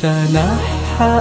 تنحى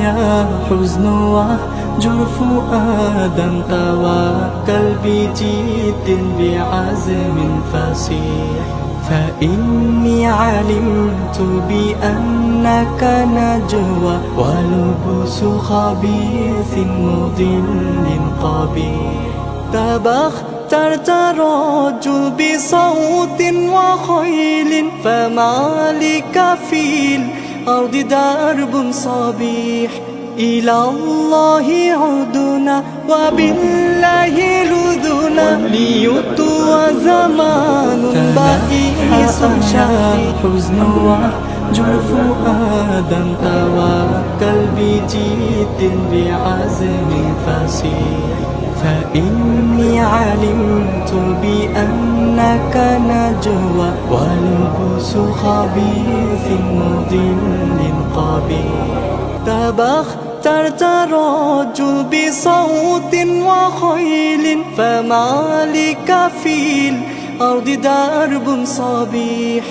يا حزن واهجر فؤادا توكل بجد بعزم فصيح فإني علمت بأنك نجوى ولبس خبيث مضل قبيح تبخترت رجل بصوت وخيل فما لك في الأرض درب صبيح إلى الله عدنا وبالله لذنا ليت وزمان بئيس شحيح حزن واهجر فؤادا توكل بجد بعزم فصيح فإني علمت بأنك نجوى ولبس خبيث مضل قبيح تبخترت رجل بصوت وخيل فما لك في الأرض درب صبيح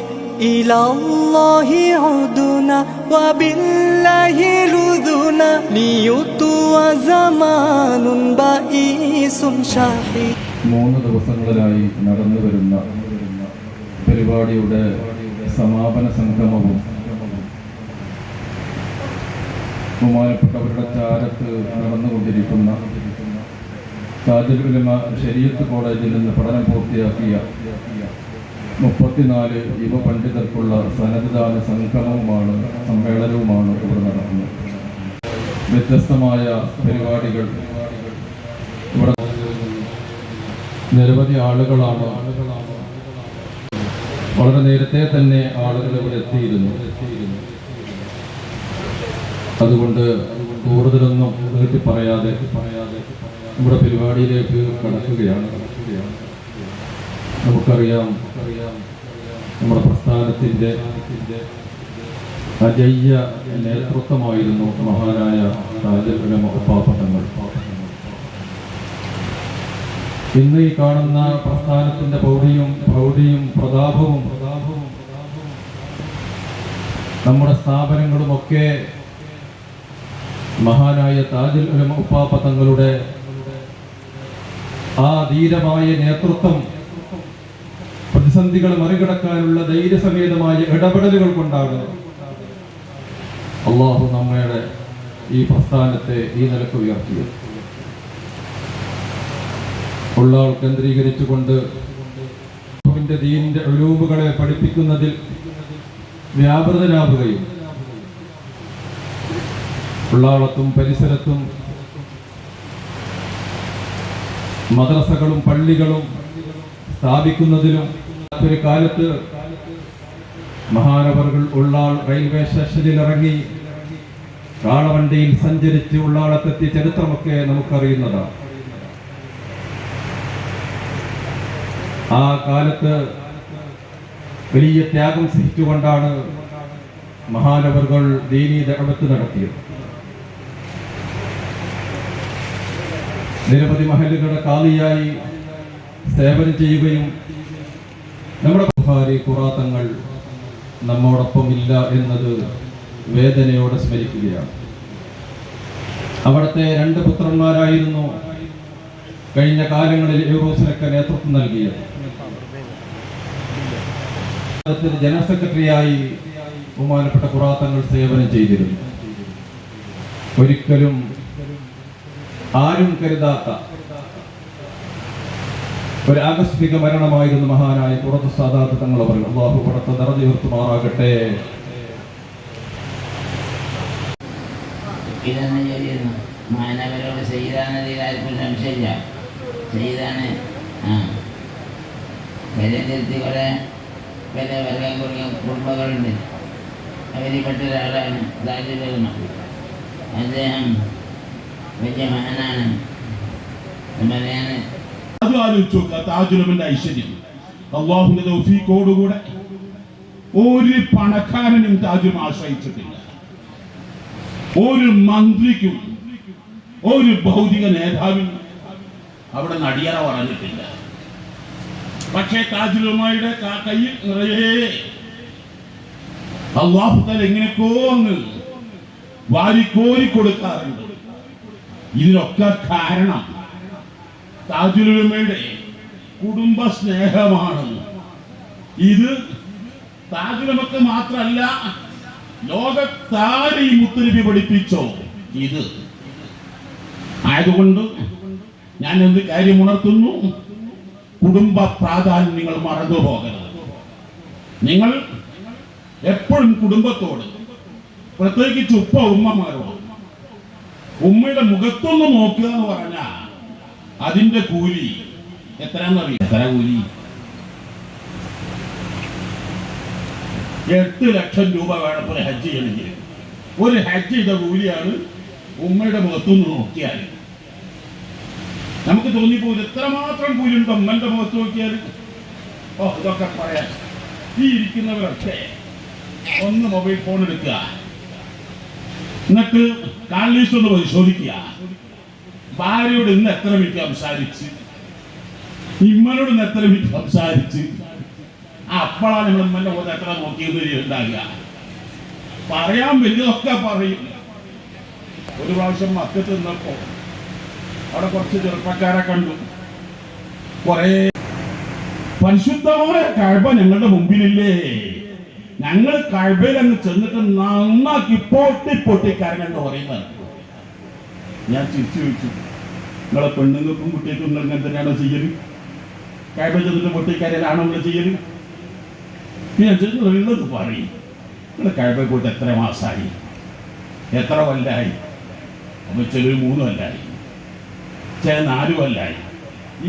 إلى الله عدنا وبالله لذنا ليت وزمان بئيس شحيح. 3 ദിവസങ്ങളിലായി നടന്നു വരുന്ന പരിപാടിയുടെ സമാപന സംഗമവും ബഹുമാനപ്പെട്ടവരുടെ ചാരത്ത് നടന്നുകൊണ്ടിരിക്കുന്ന താജുൽ ഉലമ ശരീഅത്ത് കോളേജിൽ നിന്ന് പഠനം പൂർത്തിയാക്കിയ 34 യുവ പണ്ഡിതർക്കുള്ള സന്നദ്ധദാന സംഗമവുമാണ് സമ്മേളനവുമാണ് ഇവിടെ നടക്കുന്നത്. വ്യത്യസ്തമായ പരിപാടികൾ ഇവിടെ നിരവധി ആളുകളാണ്. വളരെ നേരത്തെ തന്നെ ആളുകൾ ഇവിടെ എത്തിയിരുന്നു. അതുകൊണ്ട് കൂടുതലൊന്നും നീട്ടി പറയാതെ നമ്മുടെ പരിപാടിയിലേക്ക് കടക്കുകയാണ്. നമുക്കറിയാം നമ്മുടെ പ്രസ്ഥാനത്തിൻ്റെ അജയ്യ നേതൃത്വമായിരുന്നു മഹാനായ താജുൽ ഉലമ ഉപ്പാപ്പത്തങ്ങൾ. ഇന്ന് ഈ കാണുന്ന പ്രസ്ഥാനത്തിൻ്റെ പ്രൗഢിയും പ്രതാപവും നമ്മുടെ സ്ഥാപനങ്ങളുമൊക്കെ മഹാനായ താജുൽ ഉലമ ഉപ്പാപ്പത്തങ്ങളുടെ ആ ധീരമായ നേതൃത്വം, പ്രതിസന്ധികൾ മറികടക്കാനുള്ള ധൈര്യസമേതമായ ഇടപെടലുകൾ കൊണ്ടാണ് അള്ളാഹു നമ്മയുടെ ഈ പ്രസ്ഥാനത്തെ ഈ നിലക്ക് ഉയർത്തിയത്. ഉള്ളാൾ കേന്ദ്രീകരിച്ചുകൊണ്ട് ദീനിന്റെ ഉലൂമുകളെ പഠിപ്പിക്കുന്നതിൽ വ്യാപൃതനാവുകയും ഉള്ളാളത്തും പരിസരത്തും മദ്രസകളും പള്ളികളും സ്ഥാപിക്കുന്നതിലും ഒരു കാലത്ത് മഹാനവറുകൾ ഉള്ളാൾ റെയിൽവേ സ്റ്റേഷനിൽ ഇറങ്ങി കാളവണ്ടിയിൽ സഞ്ചരിച്ച് ഉള്ളാളത്തെത്തിയ ചരിത്രമൊക്കെ നമുക്കറിയുന്നതാണ്. ആ കാലത്ത് വലിയ ത്യാഗം സഹിച്ചുകൊണ്ടാണ് മഹാനവറുകൾ ദീനീ ദഅവത്ത് നടത്തിയത്. നിരവധി മഹല്ലുകളുടെ ഖാദിയായി സേവനം ചെയ്യുകയും നമ്മുടെ ബുഖാരി ഖുറാത്തങ്ങൾ നമ്മോടൊപ്പം ഇല്ല എന്നത് വേദനയോടെ സ്മരിക്കുകയാണ്. അവിടുത്തെ 2 പുത്രന്മാരായിരുന്നു കഴിഞ്ഞ കാലങ്ങളിൽ യൂറോസിനൊക്കെ നേതൃത്വം നൽകിയത്. ജനറൽ സെക്രട്ടറിയായി ബഹുമാനപ്പെട്ട ഖുറാത്തങ്ങൾ സേവനം ചെയ്തിരുന്നു. ഒരിക്കലും ആരും കരുതാത്ത ഒരു ആകസ്മിക മരണമായിരുന്നു മഹാനായ ഖുറത്തു സാദാത്ത് തങ്ങൾ അവർ. അല്ലാഹു അവിടുത്തെ ദറജ ഉയർത്തുമാറാകട്ടെ. മാനവരോട് ചെയ്താന്നതിൽ ആർക്കും സംശയമില്ല. ചെയ്താണ് വിലനിർത്തി കുറെ വില വർഗം കുറഞ്ഞ കുടുംബങ്ങളുണ്ട്. അവരിൽപ്പെട്ട ഒരാളാണ് താജുൽ ഉലമ. അദ്ദേഹം വലിയ മഹാനാണ്. പറയാൻ താജുലമന്റെ ഐശ്വര്യം അള്ളാഹുവിന്റെ തൗഫീഖോടുകൂടെ ഒരു പണക്കാരനും താജുൽ ആശ്രയിച്ചിട്ടില്ല. ഒരു മന്ത്രിക്കും ഒരു ഭൗതിക നേതാവിനും അവിടെ നടിയറ പറഞ്ഞിട്ടില്ല. പക്ഷേ താജുൽ ഉലമയുടെ കയ്യിൽ നിറയെ അല്ലാഹു തആല എങ്ങനെയൊക്കെ അങ്ങ് വാരിക്കോരി കൊടുക്കാറുണ്ട്. ഇതിനൊക്കെ കാരണം താജുൽ ഉലമയുടെ കുടുംബ സ്നേഹമാണ്. ഇത് താജുൽ ഉലമക്ക് മാത്രമല്ല, ലോകത്താരെ ഈ മുത്തുനബി പഠിപ്പിച്ചോ ഇത്. ആയതുകൊണ്ട് ഞാൻ എന്ത് കാര്യം ഉണർത്തുന്നു, കുടുംബ പ്രാധാന്യം നിങ്ങൾ മറന്നു പോകരുത്. നിങ്ങൾ എപ്പോഴും കുടുംബത്തോട്, പ്രത്യേകിച്ച് ഉമ്മമാരോട്, ഉമ്മയുടെ മുഖത്തൊന്ന് നോക്കുക എന്ന് പറഞ്ഞാൽ അതിന്റെ കൂലി എത്രയാണെന്നറിയാം? എത്ര കൂലി? 8 ലക്ഷം രൂപ വേണം ഒരു ഹജ്ജ് ചെയ്യണമെങ്കിൽ. ഒരു ഹജ്ജ് ചെയ്ത കൂലിയാണ് ഉമ്മയുടെ മുഖത്തൊന്ന് നോക്കിയാൽ. നമുക്ക് തോന്നിപ്പോകും എത്രമാത്രം കൂലിയുണ്ടോ ഉമ്മന്റെ മുഖത്ത് നോക്കിയാൽ. ഓ, ഇതൊക്കെ പറയാൻ ഈ ഇരിക്കുന്നവരൊക്കെ ഒന്ന് മൊബൈൽ ഫോൺ എടുക്കുക, എന്നിട്ട് കാൾ ലിസ്റ്റ് ഒന്ന് പരിശോധിക്കുക. ഭാര്യയോട് ഇന്ന് എത്ര മിനിറ്റ് സംസാരിച്ച്, ഇമ്മനോട് ഇന്ന് എത്ര മിനിറ്റ് സംസാരിച്ച്, അപ്പോഴാണ് നമ്മൾ ഉമ്മന്റെ മുഖത്ത് എത്ര നോക്കിയെന്ന് ഉണ്ടാകുക. പറയാൻ വലിയതൊക്കെ പറയും. ഒരു പ്രാവശ്യം മക്കത്ത് നിന്നപ്പോ അവിടെ കുറച്ച് ചെറുപ്പക്കാരെ കണ്ടു. കുറെ പരിശുദ്ധമായ കഅബ ഞങ്ങളുടെ മുമ്പിലില്ലേ, ഞങ്ങൾ കഅബയിൽ അങ്ങ് ചെന്നിട്ട് നന്നാക്കി പൊട്ടിക്കാരനെന്ന് പറയുന്നത്. ഞാൻ ചിരിച്ചു ചോദിച്ചു, നിങ്ങളെ പെണ്ണുങ്ങൾക്കും കുട്ടികൾക്കും നിങ്ങൾ എന്തിനാണോ ചെയ്യല്? കഅബ ചെന്നിട്ട് പൊട്ടിക്കാരനാണോ നിങ്ങൾ ചെയ്യല്? ഞാൻ ഉള്ളത് പറയും. നിങ്ങൾ കഅബ പോയിട്ട് എത്ര മാസമായി, എത്ര കൊല്ലായി? അപ്പൊ ചിലർ 3 കൊല്ലായി, ചില 4 കൊല്ലായി.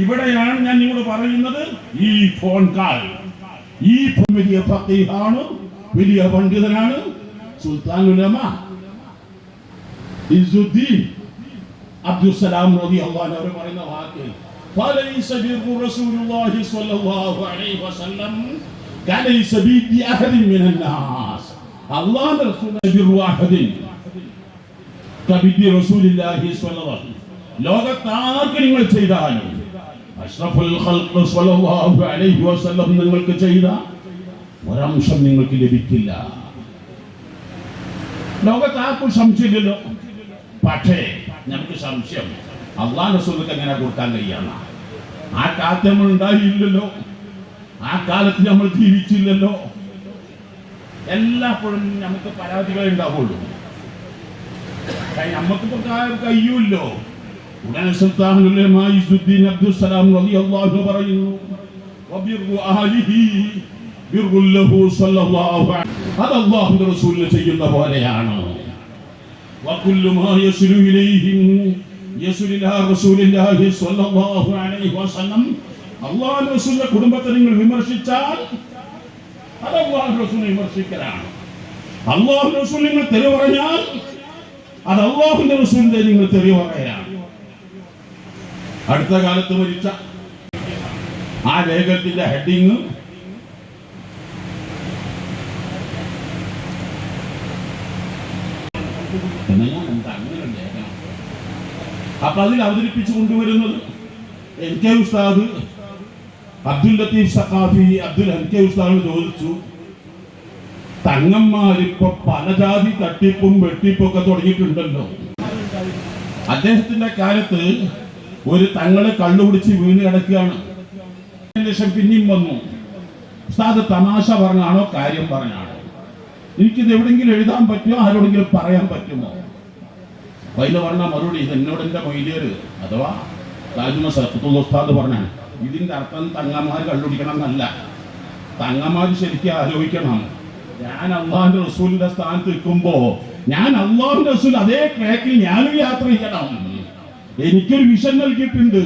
ഇവിടെയാണ് ഞാൻ നിങ്ങളോട് പറയുന്നത്, ഈ ഫോൺ കാൾ, ഈ വലിയ ഫഖീഹാണ്, വലിയ പണ്ഡിതനാണ്, സുൽത്താനുൽ ഉലമ ഇസ്സുദ്ദീൻ അബ്ദുസ്സലാം റളിയല്ലാഹു അൻഹു അവർ പറയുന്ന വാക്ക്, ഫലൈസ ബിർറു റസൂലുള്ളാഹി സ്വല്ലല്ലാഹു അലൈഹി വസല്ലം കലൈസ ബി അഹദിൻ മിനൻ നാസ്. അല്ലാഹുവിന്റെ റസൂൽ ബിർറു അഹദിൻ കബിദി റസൂലുള്ളാഹി സ്വല്ലല്ലാഹു അലൈഹി വസല്ലം. ലോകത്താർക്ക് നിങ്ങൾ ചെയ്താലും അഷ്റഫുൽ ഖൽഖ് സ്വല്ലല്ലാഹു അലൈഹി വസല്ലം നിങ്ങൾക്ക് ചെയ്ത ഒരംശം നിങ്ങൾക്ക് ലഭിക്കില്ല. ലോകത്താർക്കും സംശയമില്ലല്ലോ. പക്ഷേ നമുക്ക് സംശയം, അല്ലാഹുവിന്റെ റസൂലിന് എങ്ങനെ കൊടുക്കാൻ കഴിയാന്ന? ആ കാലത്ത് നമ്മൾ ഉണ്ടായില്ലല്ലോ, ആ കാലത്ത് നമ്മൾ ജീവിച്ചില്ലല്ലോ. എല്ലാപ്പോഴും നമുക്ക് പരാതികളെ ഉണ്ടാവുള്ളൂ. നമുക്കിപ്പോ കഴിയൂല്ലോ. ഉടനെ സുൽത്താനുൽ ഉലമ ഇസ്സുദ്ദീൻ അബ്ദുസ്സലാം റളിയല്ലാഹു അൻഹു പറയുന്നു, വബിർറു അഹ്ലിഹി ബിർറുൽ ലഹു സ്വല്ലല്ലാഹു അലൈഹി. അത് അല്ലാഹുവിന്റെ റസൂലിന് ചെയ്യുന്ന പോലെയാണ്. വകുല്ലു മാ യസ്ലു ഇലൈഹിം യസ്ലു ഇലാ റസൂലില്ലാഹി സ്വല്ലല്ലാഹു അലൈഹി വസല്ലം. അല്ലാഹുവിന്റെ റസൂലിന്റെ കുടുംബത്തെ നിങ്ങൾ വിമർശിച്ചാൽ അത് അല്ലാഹുവിന്റെ റസൂലിനെ വിമർശിക്കലാണ്. അല്ലാഹുവിന്റെ റസൂൽ നിങ്ങൾ തെറി പറഞ്ഞാൽ അത് അല്ലാഹുവിന്റെ റസൂലിന്റെ നിങ്ങൾ തെറി പറയാണ്. അടുത്ത കാലത്ത് മരിച്ച ആ ലേഖനത്തിന്റെ ഹെഡിങ് അപ്പൊ അതിൽ അവതരിപ്പിച്ചു കൊണ്ടുവരുന്നത് NK ഉസ്താദ് അബ്ദുൽ ലത്തീഫ് സഖാഫി അബ്ദുൽ NK ഉസ്താദിനോട് ചോദിച്ചു, തങ്ങന്മാരിപ്പോ പല ജാതി തട്ടിപ്പും വെട്ടിപ്പൊക്കെ തുടങ്ങിയിട്ടുണ്ടല്ലോ. അദ്ദേഹത്തിന്റെ കാലത്ത് ഒരു തങ്ങളെ കള്ളുപിടിച്ച് വീണ് കിടക്കുകയാണ്. ലക്ഷം പിന്നെയും വന്നു. ഉസ്താദ് തമാശ പറഞ്ഞാണോ കാര്യം പറഞ്ഞാണോ? എനിക്കിത് എവിടെയെങ്കിലും എഴുതാൻ പറ്റുമോ, ആരോടെങ്കിലും പറയാൻ പറ്റുമോ? അതിന് പറഞ്ഞ മറുപടി, ഇത് എന്നോട് എൻ്റെ മൊയ്ലിയർ അഥവാ താജുമ സഖത്തുൽ ഉസ്താദ് പറഞ്ഞാണ്, ഇതിന്റെ അർത്ഥം തങ്ങന്മാർ കള്ളുപിടിക്കണം എന്നല്ല. തങ്ങന്മാർ ശരിക്കും ആലോചിക്കണം, ഞാൻ അള്ളാഹുവിന്റെ റസൂലിന്റെ സ്ഥാനത്ത് നിൽക്കുമ്പോ ഞാൻ അള്ളാഹുവിന്റെ റസൂൽ അതേ ട്രാക്കിൽ ഞാനും യാത്ര ചെയ്യണം. എനിക്കൊരു വിഷൻ നൽകിയിട്ടുണ്ട്.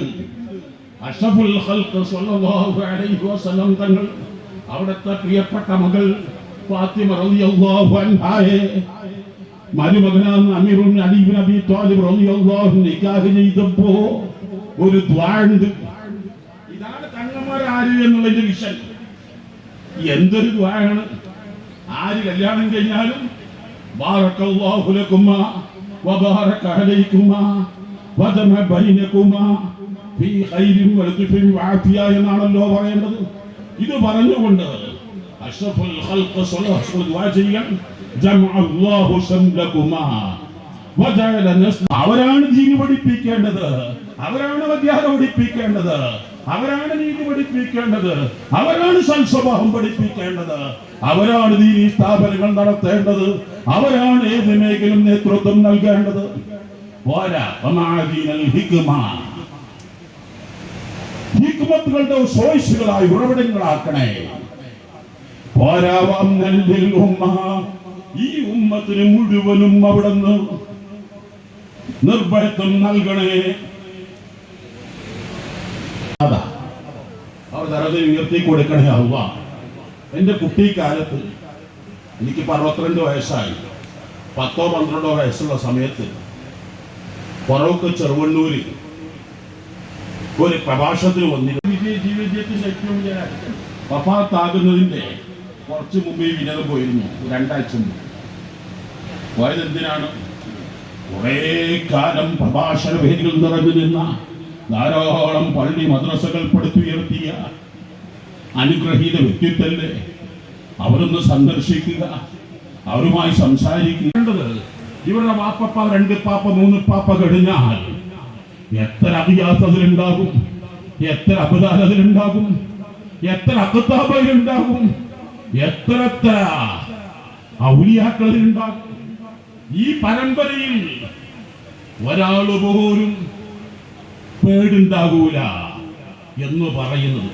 അഷ്റഫുൽ ഖൽഖ് സ്വല്ലല്ലാഹു അലൈഹി വസല്ലം തങ്ങൾ അവിടുത്തെ പ്രിയപ്പെട്ട മകൾ ഫാത്തിമ റളിയല്ലാഹു അൻഹായെ മരുമകനാണ് അമീറുൽ അലി ഇബ്നു അബി ത്വാലിബ് റളിയല്ലാഹു നിക്കാഹ് ചെയ്തപ്പോ ഒരു ദുആ ഉണ്ട്. ഇതാണ് തങ്ങന്മാർ ആര് എന്നുള്ളതിന്റെ വിഷൻ. എന്തൊരു ദുആയാണ്! ആര് കല്യാണം കഴിഞ്ഞാലും ബാറക്കല്ലാഹു ലകുമാ വബാറക അലൈകുമാ വജമ ബൈനകുമാ ഫീ ഖൈരിൻ വലതുഫിൻ വഅഫിയ എന്നാണല്ലോ പറയേണ്ടത്. ഇത് പറഞ്ഞുകൊണ്ട് അഷ്റഫുൽ ഖൽഖ് സ്വല്ലല്ലാഹു അലൈഹി വസല്ലം ജമഅല്ലാഹു ശംലകുമാ വജഅല നസ്ല. അവരാണ് ദീൻ പഠിപ്പിക്കേണ്ടത്, അവരാണ് വിദ്യാലയം പഠിപ്പിക്കേണ്ടത്, അവരാണ് നീതി പഠിപ്പിക്കേണ്ടത്, അവരാണ് സൽസ്വഭാവം പഠിപ്പിക്കേണ്ടത്, അവരാണ് ദീനീ സ്ഥാപനങ്ങൾ നടത്തേണ്ടത്, അവരാണ് ഏത് മേഖലയും നേതൃത്വം നൽകേണ്ടത്. ഹിക്മത്തുകളുടെ സോഴ്സുകളായി ഉറവിടങ്ങളാക്കണേ. ഈ ഉമ്മത്തിന് മുഴുവനും അവിടുന്ന് നിർഭയത്വം നൽകണേ. അവർ ദറജ ഉയർത്തി കൊടുക്കണേ അല്ലാഹ്. എൻ്റെ കുട്ടിക്കാലത്ത് എനിക്ക് 62 വയസ്സായി. 10-12 വയസ്സുള്ള സമയത്ത് ഫറൂഖ് ചെറുവണ്ണൂര് ഒരു പ്രഭാഷണത്തിന് വന്നിരുന്നു. ജീവിതത്തിന്റെ ഏറ്റവും വഫാത്താകുന്നതിന്റെ കുറച്ച് മുമ്പ് ഈ വിനോദം പോയിരുന്നു. 2 ആഴ്ച മുമ്പ് പോയത് എന്തിനാണ്? കുറേ കാലം പ്രഭാഷണ വേദികൾ നിറഞ്ഞു നിന്ന ധാരാളം പള്ളി മദ്രസകൾ പടുത്തുയർത്തിയ അനുഗ്രഹീത വ്യക്തിത്വല്ലേ, അവരൊന്ന് സന്ദർശിക്കുക, അവരുമായി സംസാരിക്കേണ്ടത്. ഇവരുടെ വാപ്പപ്പ 2 പാപ്പ 3 പാപ്പ കഴിഞ്ഞാൽ എത്ര അറിയാത്തതിലുണ്ടാകും, എത്ര അബദാലതിലുണ്ടാകും, എത്ര അഖത്താബയിലുണ്ടാകും, എത്ര ഔലിയാക്കളിലുണ്ടാകും. ഈ പരമ്പരയിൽ ഒരാള് പോലും പേടുണ്ടാകൂല എന്ന് പറയുന്നത്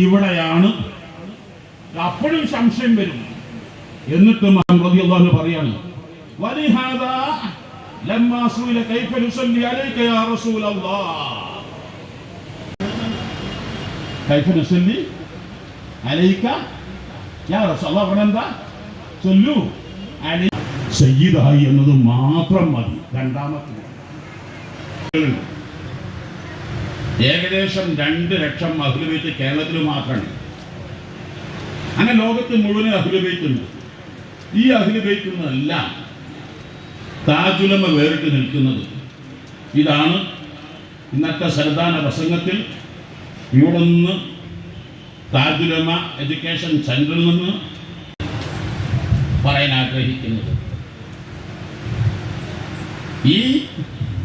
ഇവിടെയാണ്. അപ്പോഴും സംശയം വരും. എന്നിട്ട് റളിയല്ലാഹു പറയാണ്, വലിഹാദാ ലമ്മാ സുഇല കൈഫ നുസല്ലി അലൈക യാ റസൂലല്ലാഹ്, കൈഫ നുസല്ലി അലൈക യാ റസൂലല്ലാഹ്, പറഞ്ഞെന്താ? സല്ലു അലൈ സയ്യിദായി എന്നത് മാത്രം മതി. രണ്ടാമത്തെ ഏകദേശം 2 ലക്ഷം അഹ്ലു ബൈത്ത് കേരളത്തിൽ മാത്രമാണ്. അങ്ങനെ ലോകത്ത് മുഴുവൻ അഹ്ലു ബൈത്ത് ഉണ്ട്. ഈ അഹ്ലു ബൈത്തിൽ നിന്നെല്ലാം താജുലമ വേറിട്ട് നിൽക്കുന്നത്. ഇതാണ് ഇന്നത്തെ സർദാന പ്രസംഗത്തിൽ ഇവിടെ നിന്ന് താജുലമ എഡ്യൂക്കേഷൻ സെന്ററിൽ നിന്ന് പറയാൻ ആഗ്രഹിക്കുന്നത്. ഈ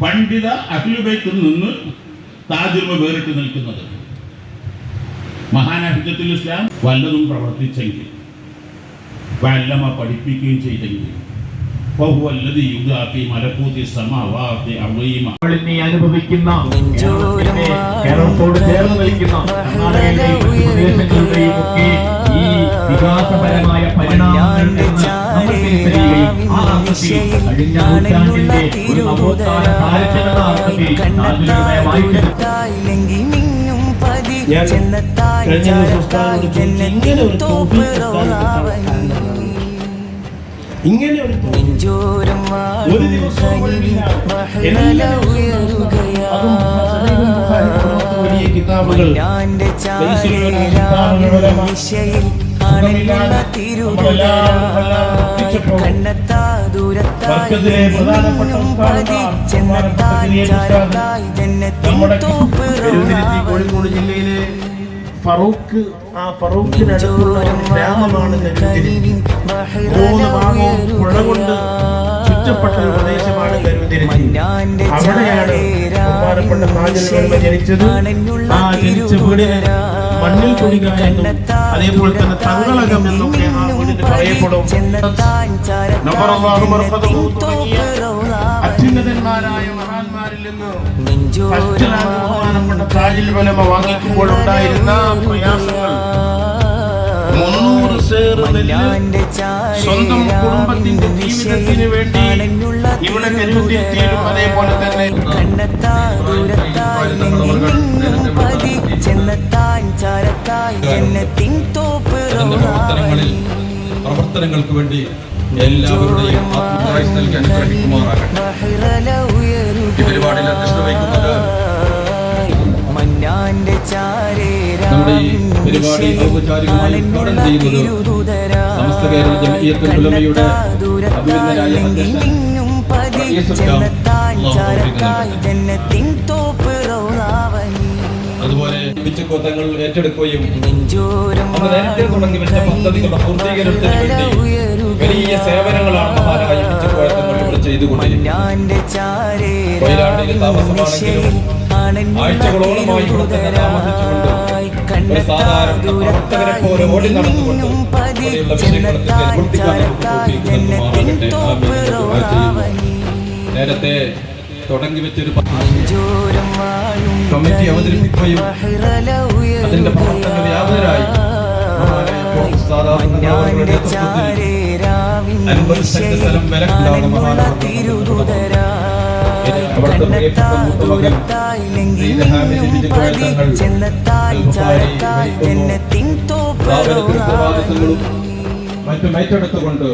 പണ്ഡിത അഹ്ലു ബൈത്തിൽ നിന്ന് താജുലമ വേറിട്ട് നിൽക്കുന്നത്. മഹാനായ ഹുജ്ജത്തുൽ ഇസ്ലാം വല്ലതും പ്രവർത്തിച്ചെങ്കിൽ, വല്ലമ പഠിപ്പിക്കുകയും ചെയ്തെങ്കിൽ, അനുഭവിക്കുന്ന കേരളത്തോട് ചേർന്ന് നിൽക്കുന്ന കർണാടകയുടെയും പ്രദേശങ്ങളുടെയും ഒക്കെ ഈ വികാസപരമായ പരിണാമങ്ങളിൽ നിന്ന് നമ്മൾ തിരിച്ചറിയുകയും ആ അർത്ഥത്തിൽ കഴിഞ്ഞ നൂറ്റാണ്ടിന്റെ ഒരു നവോത്ഥാന കാലത്തെന്ന അർത്ഥത്തിൽ ഞാൻ കഴിഞ്ഞ ഇങ്ങനെ ഒരു ദിവസം വലിയ കിതാബുകൾ കോഴിക്കോട് ജില്ലയിലെ ഫറൂഖ്, ആ ഫറൂഖിനടുത്തുള്ള ഒരു ഗ്രാമമാണ് കരുതിരി. 3 ഭാഗവും പുഴ കൊണ്ട് ചുറ്റപ്പെട്ട ഒരു പ്രദേശമാണ് കരുതിരി. അവിടെയാണ് ബഹുമാനപ്പെട്ട താജുൽ ഉലമ ജനിച്ചത്. ആ ജനിച്ച വീടിന് മണ്ണിൽ കുഴിക എന്നും അതേപോലെ തന്നെ തങ്ങളകം എന്നൊക്കെ ആ വീടിന് പറയപ്പെടും. അത്യുന്നതന്മാരായ മഹാന്മാരിൽ നിന്ന് ബഹുമാനപ്പെട്ട താജുൽ ഉലമ വാങ്ങിക്കുമ്പോഴുണ്ടായിരുന്ന പ്രയാസങ്ങൾ 300 സേർ നെല്ല് സ്വന്തം കുടുംബത്തിന്റെ ജീവിതത്തിന് വേണ്ടി ഇവിടെ കരുതിയെത്തിയും അതേപോലെ തന്നെ പ്രവർത്തനങ്ങൾക്ക് വേണ്ടി എല്ലാവരുടെയും ആത്മീയമായി നൽകി അനുഗ്രഹിക്കുമാറാകട്ടെ. ഈ പരിപാടിയിൽ അധ്യക്ഷത വഹിക്കുന്നത് നമ്മുടെ ഈ പരിപാടി ഔപചാരികമായി ഉദ്ഘാടനം ചെയ്യുന്നത് സമസ്ത കേരള ജംഇയ്യത്തുൽ ഉലമയുടെ അഭിനന്ദനായ അധ്യക്ഷൻ അതുപോലെ പിച്ചുക്കോത്തങ്ങൾ ഏറ്റെടുക്കുകയും അന്ന് നേരത്തെ തുടങ്ങി വെച്ച പദ്ധതികളുടെ പൂർത്തീകരണത്തിന് വേണ്ടി വലിയ സേവനങ്ങളാണ് മഹാനായ പിച്ചുക്കോത്തങ്ങൾ ഇവിടെ ചെയ്തുകൊണ്ടിരിക്കുന്നത്. കൊയിലാണ്ടിയിൽ താമസമാണെങ്കിലും ആഴ്ചകളോളമായി ഇവിടെ തന്നെ താമസിച്ചുകൊണ്ട് ഒരു സാധാരണ പ്രവർത്തകരെ പോലെ ഓടി നടന്നുകൊണ്ട് ഇവിടെയുള്ള വിഷയങ്ങളൊക്കെ നേരത്തെ തുടങ്ങി വെച്ചൊരു കമ്മിറ്റി അവതരിപ്പിക്കുകയും അതിന്റെ പ്രവർത്തന വ്യാപകരായി 50 സെന്റ് സ്ഥലം വിലക്കുണ്ടാകുന്ന മഹാനാണ് അവിടുത്തെ പ്രിയപ്പെട്ട മുത്തുമകൻ ഉത്തരവാദിത്തങ്ങളും മറ്റും ഏറ്റെടുത്തുകൊണ്ട്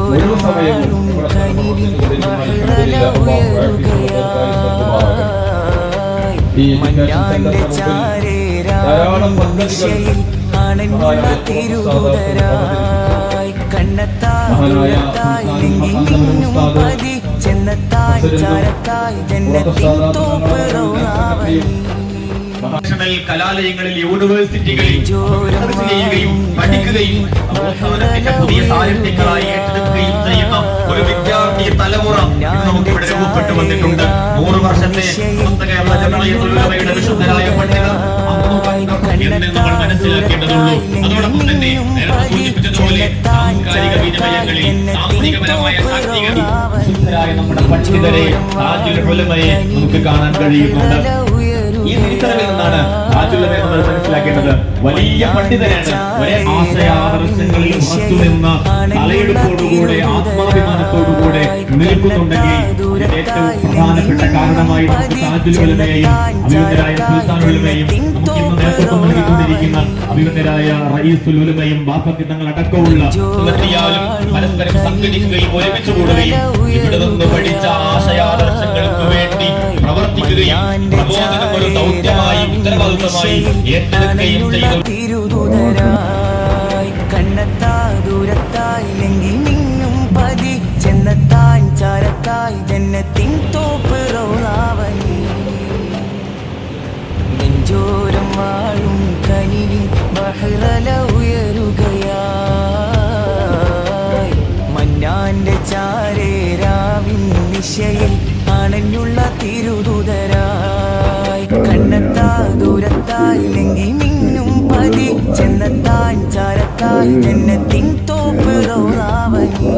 മുഴുവൻ സമയവും ഈ ധാരാളം പദ്ധതികൾ നാഷണൽ കലാലയങ്ങളിൽ യൂണിവേഴ്സിറ്റികളിൽ ചെയ്യുകയും പഠിക്കുകയും പുതിയ സാഹിത്യങ്ങളായി ഏറ്റെടുക്കുകയും ചെയ്യുന്ന ഒരു വിദ്യാർത്ഥി തലമുറ നമുക്കിവിടെ രൂപപ്പെട്ടു വന്നിട്ടുണ്ട്. 100 വർഷത്തെ കേരള ജനതയുടെ വിശുദ്ധരായ പണ്ഡിതർ എന്ന് നമ്മൾ മനസ്സിലാക്കേണ്ടതുള്ളൂ. അതോടൊപ്പം തന്നെ നേരത്തെ സൂചിപ്പിച്ചതുപോലെ സാംസ്കാരിക വിനിമയങ്ങളിൽ സാമൂഹികപരമായ ശാക്തികരായ നമ്മുടെ പണ്ഡിതരെ താജുൽ ഉലമയെ നമുക്ക് കാണാൻ കഴിയുന്നുണ്ട്. ഈ തിരിച്ചറിവിൽ നിന്നാണ് താജുൽ ഉലമയെ നമ്മൾ മനസ്സിലാക്കേണ്ടത്. വലിയ പണ്ഡിതരാണ്. ഒരേ ആശയാദർശങ്ങളിൽ ഉറച്ചു നിന്ന് തലയെടുപ്പോടുകൂടെ ആത്മാഭിമാനത്തോടുകൂടെ നിൽക്കുന്നുണ്ടെങ്കിൽ ഏറ്റവും പ്രധാനപ്പെട്ട കാരണമായി നമുക്ക് താജുൽ ഉലമയെയും അഭിവന്ദരായ സുൽത്താൻ ഉലമയെയും നമുക്ക് ഇന്ന് നേതൃത്വം നൽകിക്കൊണ്ടിരിക്കുന്ന അഭിവന്ദരായ റയീസുൽ ഉലമയും ബാഫക്കി തങ്ങൾ അടക്കമുള്ള പരസ്പരം സംഘടിക്കുകയും ഒരുമിച്ച് കൂടുകയും ഇവിടെ നിന്ന് പഠിച്ച ആശയാദർശങ്ങൾക്ക് വേണ്ടി പ്രവർത്തിക്കുകയും പ്രബോധനം ഒരു ദൗത്യമായി ഉത്തരവാദിത്തമായി ഏറ്റെടുക്കുകയും ചെയ്തു. കണ്ണത്താ ദൂരത്തായി ലംഘി മിന്നും പതി ചെന്നത്താൻ ചാരത്തായി ജന്നത്തിൻ തോപ്പ് റൗളാവനി നെഞ്ചോരം വാഴും കനിവിൻ ബഹ്റല ഉയരുകയായി മന്നാന്റെ ചാരേരാവിൻ നിശയിൽ അണഞ്ഞുള്ള തിരുദൂതരായി കണ്ണത്താ ദൂരത്തായി ലംഘി മിന്നും പതി ചെന്നത്താൻ ചാരത്തായി ജന്നത്തിൻ തോപ്പ് റൗളാവനി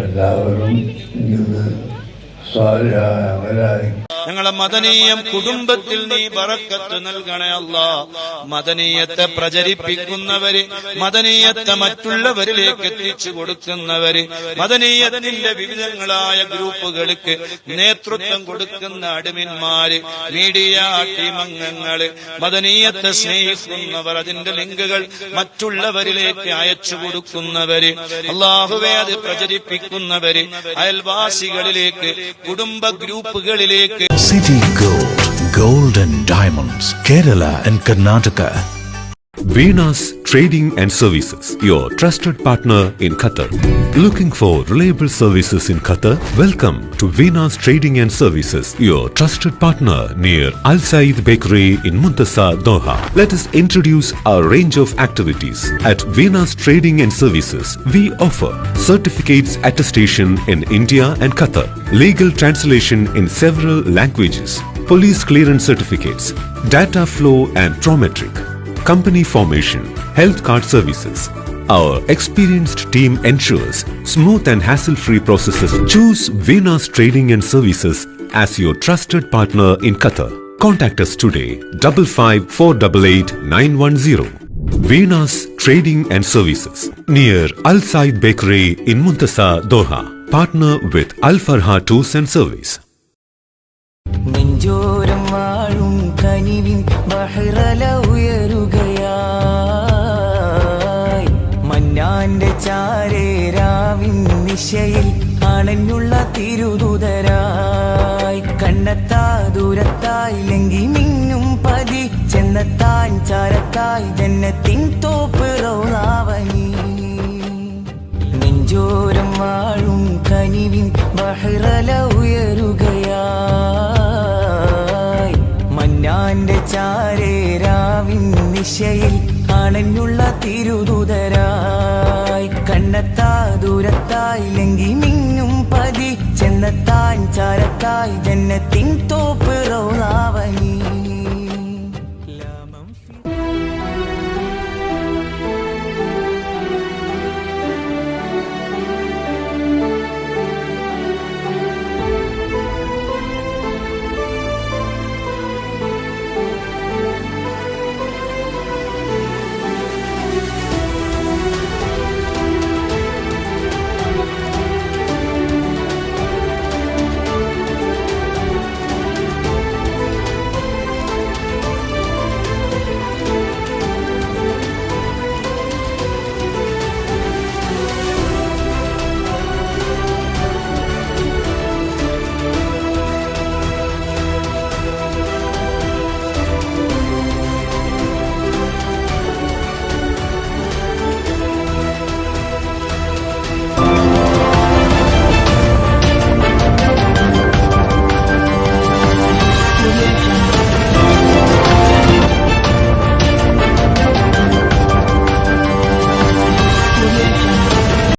എല്ലാവരും ഇത് സ്വാലിഹായി ഞങ്ങളെ മദനീയം കുടുംബത്തിൽ നീ ബറക്കത്ത് നൽകണേ അല്ലാ. മദനീയത്തെ പ്രചരിപ്പിക്കുന്നവര്, മദനീയത്തെ മറ്റുള്ളവരിലേക്ക് എത്തിച്ചു കൊടുക്കുന്നവര്, മദനീയത്തിന്റെ വിവിധങ്ങളായ ഗ്രൂപ്പുകൾക്ക് നേതൃത്വം കൊടുക്കുന്ന അഡ്മിന്മാര്, മീഡിയ ടീം അംഗങ്ങള്, മദനീയത്തെ സ്നേഹിക്കുന്നവർ, അതിന്റെ ലിങ്കുകൾ മറ്റുള്ളവരിലേക്ക് അയച്ചു കൊടുക്കുന്നവര്, അല്ലാഹുവേ അത് പ്രചരിപ്പിക്കുന്നവര്, അയൽവാസികളിലേക്ക്, കുടുംബ ഗ്രൂപ്പുകളിലേക്ക്. City Gold, Gold and Diamonds, Kerala and Karnataka. Venus Trading and Services, your trusted partner in Qatar. Looking for reliable services in Qatar? Welcome to Venus Trading and Services, your trusted partner near Al Said Bakery in Muntasa, Doha. Let us introduce our range of activities. At Venus Trading and Services, we offer certificates attestation in India and Qatar, legal translation in several languages, police clearance certificates, data flow and prometric, company formation, health card services. Our experienced team ensures smooth and hassle-free processes. Choose Venus Trading and Services as your trusted partner in Qatar. Contact us today 55 488 910. Venus Trading and Services near Al Said Bakery in Muntasa, Doha. Partner with Al Farha Tours and Service. നെഞ്ചോരം വാഴും കനിവിൻ ബഹ്റല ഉയരുകയായി മന്നാന്റെ ചാരേരാവിൻ നിശയിൽ അണഞ്ഞുള്ള തിരുദൂതരായി കണ്ണെത്താ ദൂരത്തായി ലങ്കി മിന്നും പതി ചെന്നെത്താൻ ചാരത്തായി ജന്നത്തിൻ തോപ്പ് റൗളാവനി നെഞ്ചോരം വാഴും കനിവിൻ ബഹ്റല ഉയരുകയായി മന്നാന്റെ ചാരേരാവിൻ നിശയിൽ അണഞ്ഞുള്ള തിരുദൂതരായി കണ്ണെത്താ ദൂരത്തായി ലങ്കി മിന്നും പതി ചെന്നെത്താൻ ചാരത്തായി ജന്നത്തിൻ തോപ്പ് റൗളാവനി